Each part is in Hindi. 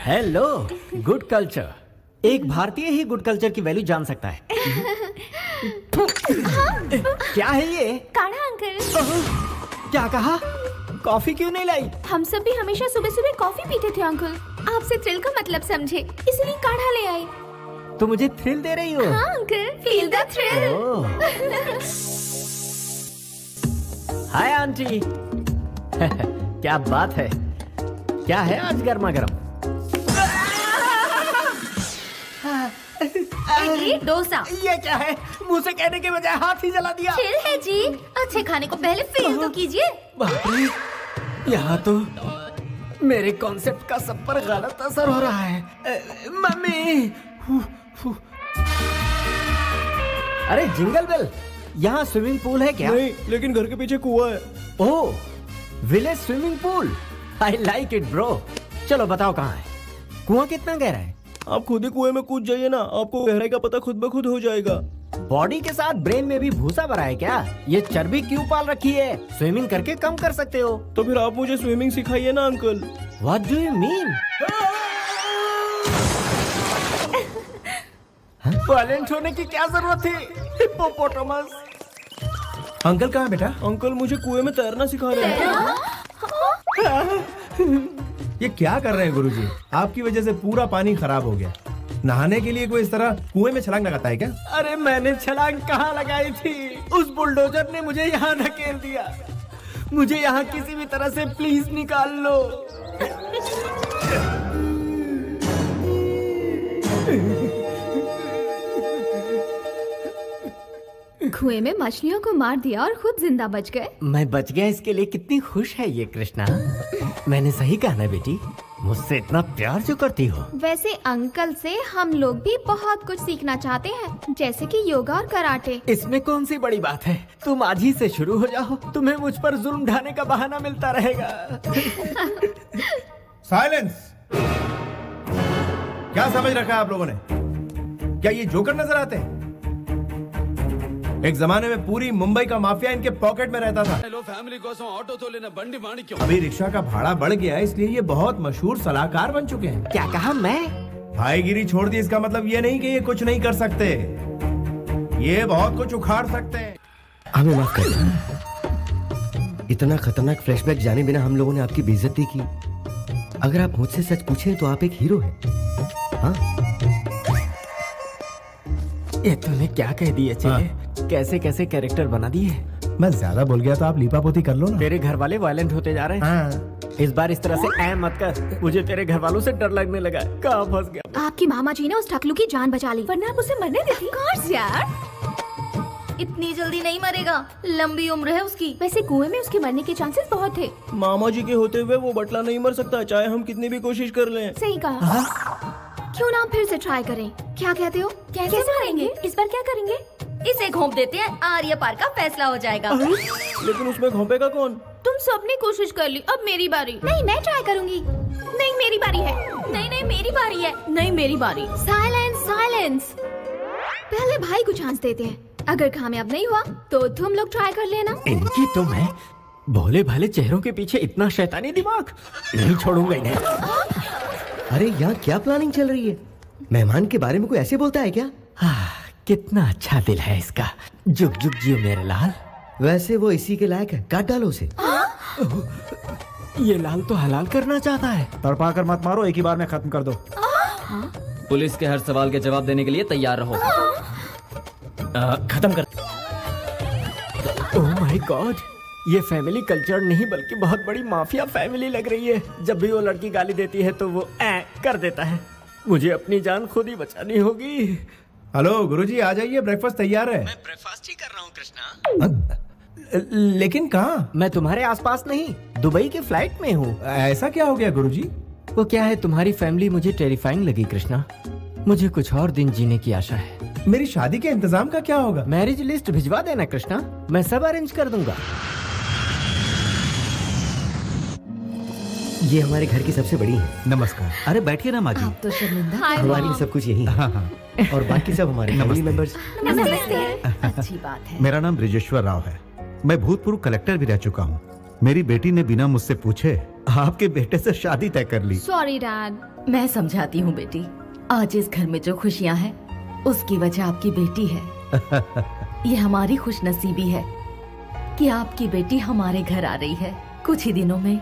Hello, good culture. एक भारतीय ही गुड कल्चर की वैल्यू जान सकता है। क्या है ये? काढ़ा अंकल। क्या कहा? कॉफी क्यों नहीं लाई? हम सब भी हमेशा सुबह सुबह कॉफी पीते थे अंकल। आपसे थ्रिल का मतलब समझे, इसलिए काढ़ा ले आए। तो मुझे थ्रिल दे रही हो? हाँ uncle, feel the thrill. Hi aunty. क्या बात है? क्या है आज गर्मा गर्म? डोसा। ये क्या है? मुंह से कहने के बजाय हाथ ही जला दिया। चिल है जी, अच्छे खाने को पहले फील तो कीजिए। बाप रे, यहाँ तो मेरे कॉन्सेप्ट का सब पर गलत असर हो रहा है। मम्मी। अरे जिंगल बेल, यहाँ स्विमिंग पूल है क्या? नहीं, लेकिन घर के पीछे कुआं है। Oh, village swimming pool. I like it bro. चलो बताओ कहाँ है? कुआं कितना गहरा है? आप खुद ही कुएं में कूद जाइए ना, आपको गहराई का पता खुद ब खुद हो जाएगा। बॉडी के साथ ब्रेन में भी भूसा भरा है क्या? ये चर्बी क्यों पाल रखी है? स्विमिंग करके कम कर सकते हो। तो फिर आप मुझे स्विमिंग सिखाइए ना uncle. What do you mean? Violent होने की क्या जरूरत थी? हिप्पोपोटामस। अंकल कहाँ है बेटा? अंकल मुझे कुएं में तैरना सिखा रहे हैं। ये क्या कर रहे हैं गुरुजी? आपकी वजह से पूरा पानी खराब हो गया। नहाने के लिए कोई इस तरह कुएं में छलांग लगाता है क्या? अरे मैंने छलांग कहाँ लगाई थी? उस बुलडोजर ने मुझे यहाँ धकेल दिया। मुझे यहाँ किसी भी तरह से प्लीज निकाल लो। कुएं में मछलियों को मार दिया और खुद जिंदा बच गए। मैं बच गया, इसके लिए कितनी खुश है ये कृष्णा। मैंने सही कहा ना बेटी? मुझसे इतना प्यार जो करती हो। वैसे अंकल से हम लोग भी बहुत कुछ सीखना चाहते हैं, जैसे कि योगा और कराटे। इसमें कौन सी बड़ी बात है? तुम आज ही से शुरू हो जाओ, तुम्हें मुझ पर जुल्म ढाने का बहाना मिलता रहेगा। साइलेंस! क्या समझ रखा है आप लोगों ने? क्या ये जोकर नजर आते हैं? एक जमाने में पूरी मुंबई का माफिया इनके पॉकेट में रहता था। फैमिली కోసం ఆటో తోలిన బండి మాణిక్యం। अभी रिक्शा का भाड़ा बढ़ गया है, इसलिए ये बहुत मशहूर सलाहकार बन चुके हैं। क्या कहा? मैं भाईगिरी छोड़ दी, इसका मतलब ये नहीं कि ये कुछ नहीं कर सकते। ये बहुत कुछ उखाड़ सकते हैं। हमें माफ कर दो। इतना खतरनाक फ्लैशबैक जाने बिना हम लोगों ने आपकी बेइज्जती की। अगर आप मुझसे सच पूछें तो आप एक हीरो हैं। हाँ? ये तूने क्या कह दिए? चले कैसे कैसे कैरेक्टर बना दिए। मैं ज्यादा बोल गया तो आप लीपापोती कर लो ना। तेरे घर वाले वायलेंट होते जा रहे हैं। हाँ। इस बार इस तरह से ऐ मत कर, मुझे तेरे घर वालों से डर लगने लगा। कहाँ फंस गया? आपकी मामा जी ने उस टकलू की जान बचा ली, वरना आप उसे मरने देती। कोर्स यार, इतनी जल्दी नहीं मरेगा, लंबी उम्र है उसकी। वैसे कुएं में उसके मरने के चांसेस बहुत थे। मामा जी के होते हुए वो बटला नहीं मर सकता, चाहे हम कितनी भी कोशिश कर लें। सही कहा। क्यों ना फिर से ट्राई करें? क्या कहते हो? कैसे मारेंगे? इस बार क्या करेंगे? इसे घोंप देते हैं, आर्य पार का फैसला हो जाएगा। लेकिन उसमें घोंपेगा कौन? तुम सबने कोशिश कर ली, अब मेरी बारी। नहीं, मैं ट्राई करूंगी। नहीं, मेरी बारी है। नहीं नहीं, मेरी बारी है। नहीं, मेरी बारी। Silence silence. पहले भाई को चांस देते हैं, अगर कामयाब नहीं हुआ तो तुम लोग ट्राई कर लेना। इनकी तो मैं भोले भाले चेहरों के पीछे इतना शैतानी दिमाग नहीं छोड़ूंगा इन्हें। अरे यहाँ क्या प्लानिंग चल रही है? मेहमान के बारे में कोई ऐसे बोलता है क्या? कितना अच्छा दिल है इसका। जुग जुग जियो मेरे लाल। वैसे वो इसी के लायक है, काट डालो उसे। ये लाल तो हलाल करना चाहता है। तड़पा कर मत मारो, एक ही बार में खत्म कर दो। पुलिस के हर सवाल के जवाब देने के लिए तैयार रहो। खत्म कर। ओह माय गॉड, ये फैमिली कल्चर नहीं बल्कि बहुत बड़ी माफिया फैमिली लग रही है। जब भी वो लड़की गाली देती है तो वो कर देता है। मुझे अपनी जान खुद ही बचानी होगी। हेलो गुरुजी, आ जाइए, ब्रेकफास्ट तैयार है। मैं ब्रेकफास्ट ही कर रहा हूँ कृष्णा। लेकिन कहाँ? मैं तुम्हारे आसपास नहीं, दुबई के फ्लाइट में हूँ। ऐसा क्या हो गया गुरुजी? वो क्या है, तुम्हारी फैमिली मुझे टेरिफाइंग लगी कृष्णा। मुझे कुछ और दिन जीने की आशा है। मेरी शादी के इंतजाम का क्या होगा? मैरिज लिस्ट भिजवा देना कृष्णा, मैं सब अरेंज कर दूंगा। ये हमारे घर की सबसे बड़ी है। नमस्कार। अरे बैठिए ना माँ जी। आप तो शर्मिंदा। हमारे लिए सब कुछ यही है। हाँ हाँ। और बाकी सब हमारे फैमिली मेंबर्स। नमस्ते। अच्छी बात है। मेरा नाम ब्रिजेश्वर राव है। मैं भूतपूर्व कलेक्टर भी रह चुका हूँ। मेरी बेटी ने बिना मुझसे पूछे आपके बेटे से शादी तय कर ली। Sorry dad. मैं समझाती हूँ बेटी, आज इस घर में जो खुशियाँ हैं उसकी वजह आपकी बेटी है। ये हमारी खुशनसीबी है कि आपकी बेटी हमारे घर आ रही है। कुछ ही दिनों में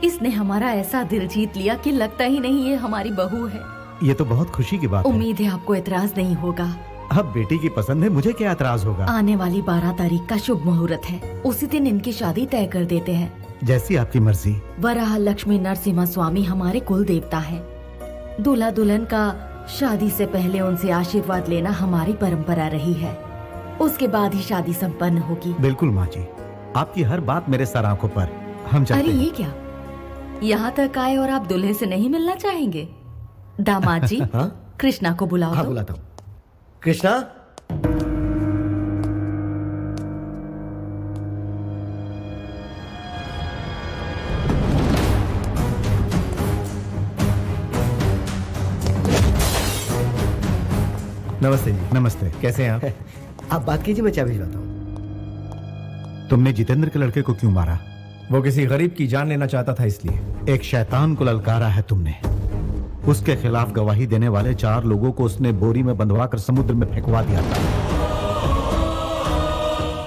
इसने हमारा ऐसा दिल जीत लिया कि लगता ही नहीं ये हमारी बहू है। ये तो बहुत खुशी की बात है। उम्मीद है आपको एतराज नहीं होगा। अब बेटी की पसंद है, मुझे क्या एतराज होगा। आने वाली 12 तारीख का शुभ मुहूर्त है, उसी दिन इनकी शादी तय कर देते हैं। जैसी आपकी मर्जी। वराह लक्ष्मी नरसिम्हा स्वामी हमारे कुल देवता है। दूल्हा दुल्हन का शादी से पहले उनसे आशीर्वाद लेना हमारी परंपरा रही है। उसके बाद ही शादी संपन्न होगी। बिल्कुल माँ जी, आपकी हर बात मेरे सर आंखों पर। हम अरे चलते हैं। ये क्या, यहाँ तक आए और आप दूल्हे से नहीं मिलना चाहेंगे? दामाद जी, हाँ? कृष्णा को बुलाओ। हाँ तो बुलाता हूँ। कृष्णा, नमस्ते जी। नमस्ते। कैसे हैं आप? आप बात कीजिए, मैं चाय भिजवाता हूँ। तुमने जितेंद्र के लड़के को क्यों मारा? वो किसी गरीब की जान लेना चाहता था इसलिए। एक शैतान को ललकारा है तुमने। उसके खिलाफ गवाही देने वाले 4 लोगों को उसने बोरी में बंधवा कर समुद्र में फेंकवा दिया था,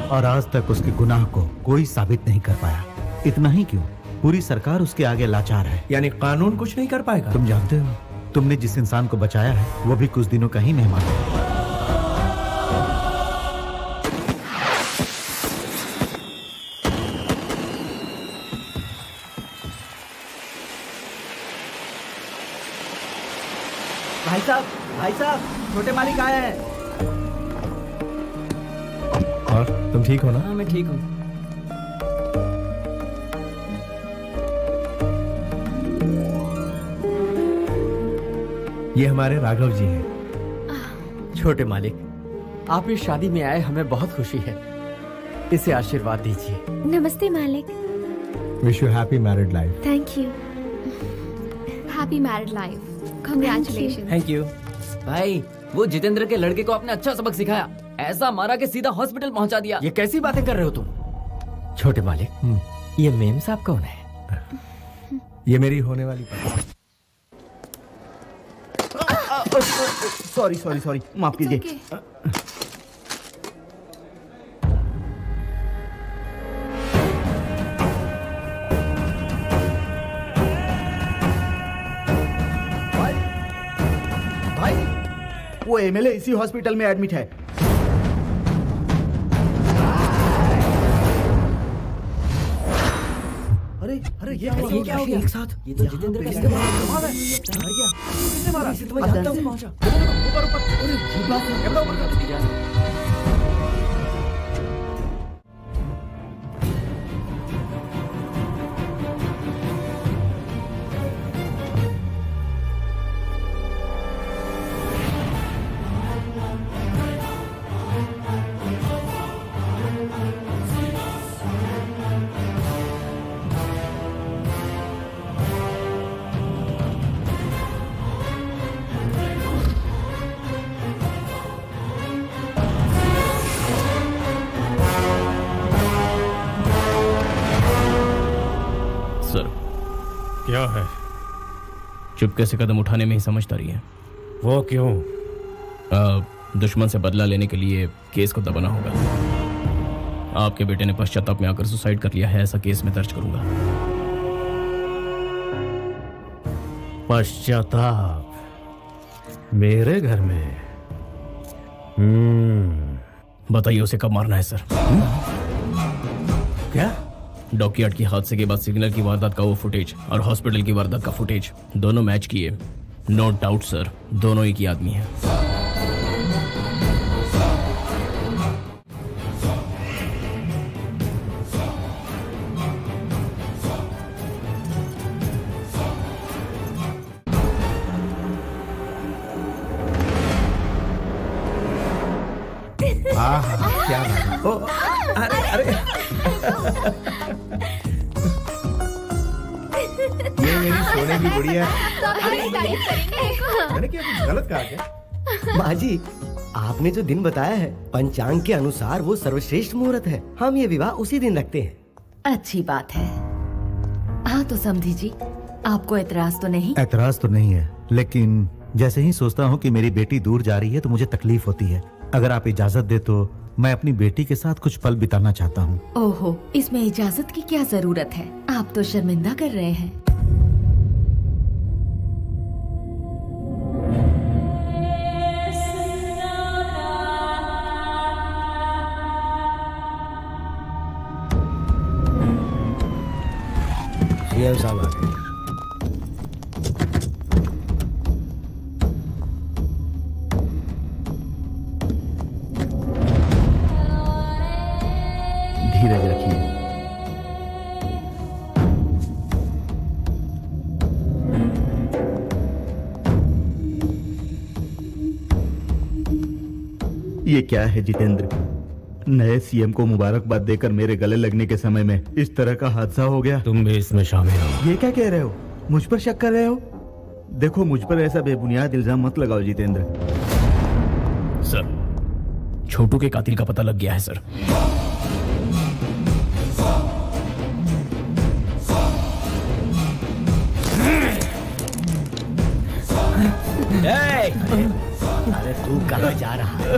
और आज तक उसके गुनाह को कोई साबित नहीं कर पाया। इतना ही क्यों, पूरी सरकार उसके आगे लाचार है। यानी कानून कुछ नहीं कर पाएगा? तुम जानते हो, तुमने जिस इंसान को बचाया है वो भी कुछ दिनों का ही मेहमान है। भाई साहब, छोटे मालिक आए हैं। और तुम ठीक हो ना? हाँ मैं ठीक हूँ। ये हमारे राघव जी हैं। छोटे मालिक, आप इस शादी में आए, हमें बहुत खुशी है। इसे आशीर्वाद दीजिए। नमस्ते मालिक। Wish you happy married life. Thank you. Happy married life. Congratulation. Thank you. भाई, वो जितेंद्र के लड़के को आपने अच्छा सबक सिखाया। ऐसा मारा कि सीधा हॉस्पिटल पहुंचा दिया। ये कैसी बातें कर रहे हो तुम? छोटे मालिक, ये मेम साहब कौन है? ये मेरी होने वाली पत्नी। सॉरी, माफ कीजिए। भाई, वो एमएलए इसी हॉस्पिटल में एडमिट है। अरे ये क्या हो गया एक साथ? ये तो जितेंद्र का किसने मारा? इसे तो मैं जानता हूँ। ऊपर अरे ये बात है। कैमरा ऊपर कर। क्या है? चुपके से कदम उठाने में ही समझदारी है। वो क्यों? दुश्मन से बदला लेने के लिए केस को दबाना होगा। आपके बेटे ने पश्चाताप में आकर सुसाइड कर लिया है, ऐसा केस में दर्ज करूंगा। पश्चाताप मेरे घर में? बताइए उसे कब मारना है सर? क्या? डॉकयार्ड की हादसे के बाद सिग्नल की वारदात का वो फुटेज और हॉस्पिटल की वारदात का फुटेज दोनों मैच किए। नो डाउट सर, दोनों एक ही आदमी हैं। क्या बात? ओ, अरे ये मेरी सोने की गुड़िया है। तो आप हमारी तारीफ करेंगे। मैंने क्या कुछ गलत कहा क्या? माँ जी, आपने जो दिन बताया है पंचांग के अनुसार वो सर्वश्रेष्ठ मुहूर्त है। हम ये विवाह उसी दिन रखते हैं। अच्छी बात है। हाँ तो समधी जी, आपको एतराज तो नहीं? एतराज तो नहीं है, लेकिन जैसे ही सोचता हूँ कि मेरी बेटी दूर जा रही है तो मुझे तकलीफ होती है। अगर आप इजाजत दे तो मैं अपनी बेटी के साथ कुछ पल बिताना चाहता हूँ। ओहो, इसमें इजाजत की क्या जरूरत है? आप तो शर्मिंदा कर रहे हैं। सीएम साहब आ गए। धीरज रखिए। ये क्या है जितेंद्र? नए सीएम को मुबारकबाद देकर मेरे गले लगने के समय में इस तरह का हादसा हो गया। तुम भी इसमें शामिल हो। ये क्या कह रहे हो? मुझ पर शक कर रहे हो? देखो, मुझ पर ऐसा बेबुनियाद इल्जाम मत लगाओ जितेंद्र। सर, छोटू के कातिल का पता लग गया है सर। अरे तू कहाँ जा रहा है?